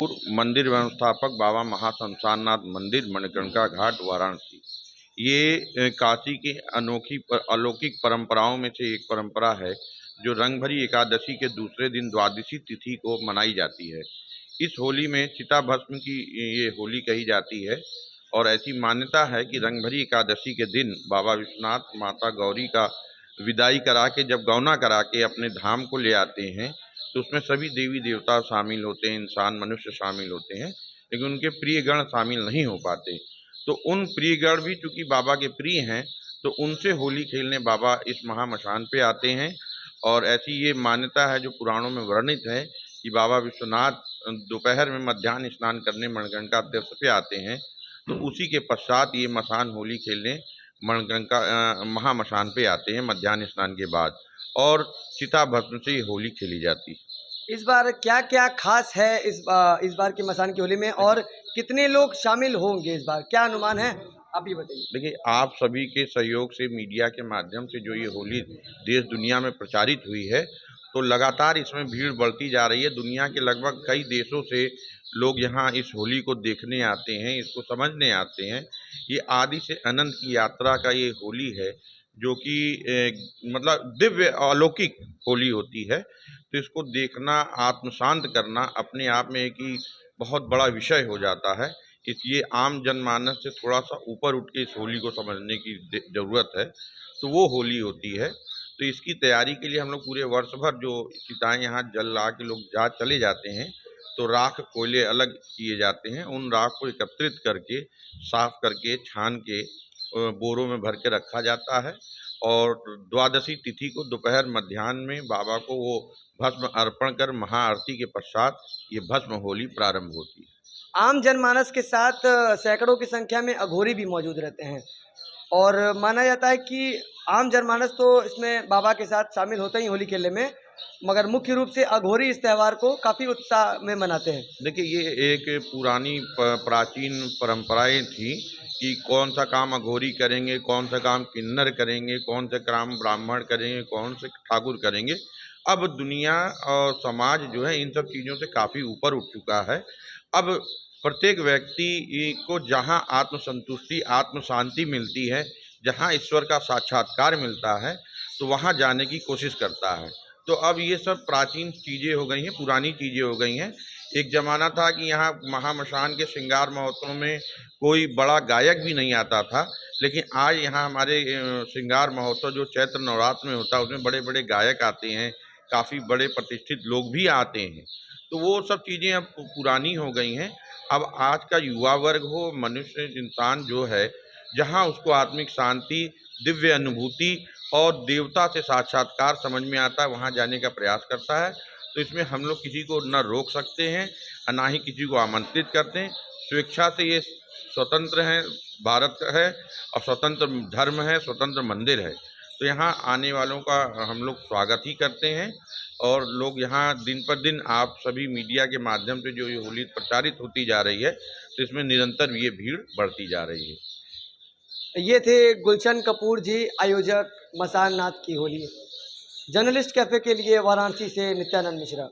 पूर्व मंदिर व्यवस्थापक बाबा महाशमशाननाथ मंदिर, मणिकर्णिका घाट, वाराणसी। ये काशी की अलौकिक परंपराओं में से एक परंपरा है, जो रंगभरी एकादशी के दूसरे दिन द्वादशी तिथि को मनाई जाती है। इस होली में चिता भस्म की ये होली कही जाती है और ऐसी मान्यता है कि रंगभरी एकादशी के दिन बाबा विश्वनाथ माता गौरी का विदाई करा के, जब गौना करा के अपने धाम को ले आते हैं, तो उसमें सभी देवी देवता शामिल होते हैं, इंसान मनुष्य शामिल होते हैं, लेकिन उनके प्रिय गण शामिल नहीं हो पाते। तो उन प्रिय गण भी चूंकि बाबा के प्रिय हैं, तो उनसे होली खेलने बाबा इस महामशान पे आते हैं। और ऐसी ये मान्यता है जो पुराणों में वर्णित है कि बाबा विश्वनाथ दोपहर में मध्याह्न स्नान करने मणिकर्णिका तीर्थ पे आते हैं, तो उसी के पश्चात ये मसान होली खेलने मणिकर्णिका महामशान पे आते हैं मध्याह्न स्नान के बाद, और चिता भस्म से ये होली खेली जाती है। इस बार क्या क्या खास है इस बार की मसान की होली में, और कितने लोग शामिल होंगे इस बार, क्या अनुमान है, आप ये बताइए। देखिए, आप सभी के सहयोग से, मीडिया के माध्यम से जो ये होली देश दुनिया में प्रचारित हुई है, तो लगातार इसमें भीड़ बढ़ती जा रही है। दुनिया के लगभग कई देशों से लोग यहाँ इस होली को देखने आते हैं, इसको समझने आते हैं। ये आदि से अनंत की यात्रा का ये होली है, जो कि मतलब दिव्य अलौकिक होली होती है। तो इसको देखना, आत्म शांत करना अपने आप में एक ही बहुत बड़ा विषय हो जाता है। इसलिए आम जनमानस से थोड़ा सा ऊपर उठ के इस होली को समझने की ज़रूरत है। तो वो होली होती है। तो इसकी तैयारी के लिए हम लोग पूरे वर्ष भर जो चिताएँ यहाँ जल ला के लोग चले जाते हैं, तो राख कोयले अलग किए जाते हैं। उन राख को एकत्रित करके, साफ करके, छान के बोरों में भर के रखा जाता है, और द्वादशी तिथि को दोपहर मध्याह्न में बाबा को वो भस्म अर्पण कर महाआरती के पश्चात ये भस्म होली प्रारंभ होती है। आम जनमानस के साथ सैकड़ों की संख्या में अघोरी भी मौजूद रहते हैं, और माना जाता है कि आम जनमानस तो इसमें बाबा के साथ शामिल होते ही होली खेलने में, मगर मुख्य रूप से अघोरी इस त्यौहार को काफ़ी उत्साह में मनाते हैं। देखिए, ये एक पुरानी प्राचीन परंपराएं थी कि कौन सा काम अघोरी करेंगे, कौन सा काम किन्नर करेंगे, कौन सा काम ब्राह्मण करेंगे, कौन से ठाकुर करेंगे। अब दुनिया और समाज जो है इन सब चीज़ों से काफ़ी ऊपर उठ चुका है। अब प्रत्येक व्यक्ति को जहाँ आत्म संतुष्टि, आत्म शांति मिलती है, जहाँ ईश्वर का साक्षात्कार मिलता है, तो वहाँ जाने की कोशिश करता है। तो अब ये सब प्राचीन चीज़ें हो गई हैं, पुरानी चीज़ें हो गई हैं। एक ज़माना था कि यहाँ महामशान के श्रृंगार महोत्सव में कोई बड़ा गायक भी नहीं आता था, लेकिन आज यहाँ हमारे श्रृंगार महोत्सव जो चैत्र नवरात्र में होता है, उसमें बड़े-बड़े गायक आते हैं, काफ़ी बड़े प्रतिष्ठित लोग भी आते हैं। तो वो सब चीज़ें अब पुरानी हो गई हैं। अब आज का युवा वर्ग हो, मनुष्य इंसान जो है, जहाँ उसको आत्मिक शांति, दिव्य अनुभूति और देवता से साक्षात्कार समझ में आता है, वहाँ जाने का प्रयास करता है। तो इसमें हम लोग किसी को न रोक सकते हैं और ना ही किसी को आमंत्रित करते हैं। स्वेच्छा से ये स्वतंत्र है, भारत का है, और स्वतंत्र धर्म है, स्वतंत्र मंदिर है। तो यहाँ आने वालों का हम लोग स्वागत ही करते हैं, और लोग यहाँ दिन पर दिन, आप सभी मीडिया के माध्यम से जो ये होली प्रचारित होती जा रही है, तो इसमें निरंतर ये भीड़ बढ़ती जा रही है। ये थे गुलशन कपूर जी, आयोजक मसान नाथ की होली। जर्नलिस्ट कैफे के लिए वाराणसी से नित्यानंद मिश्रा।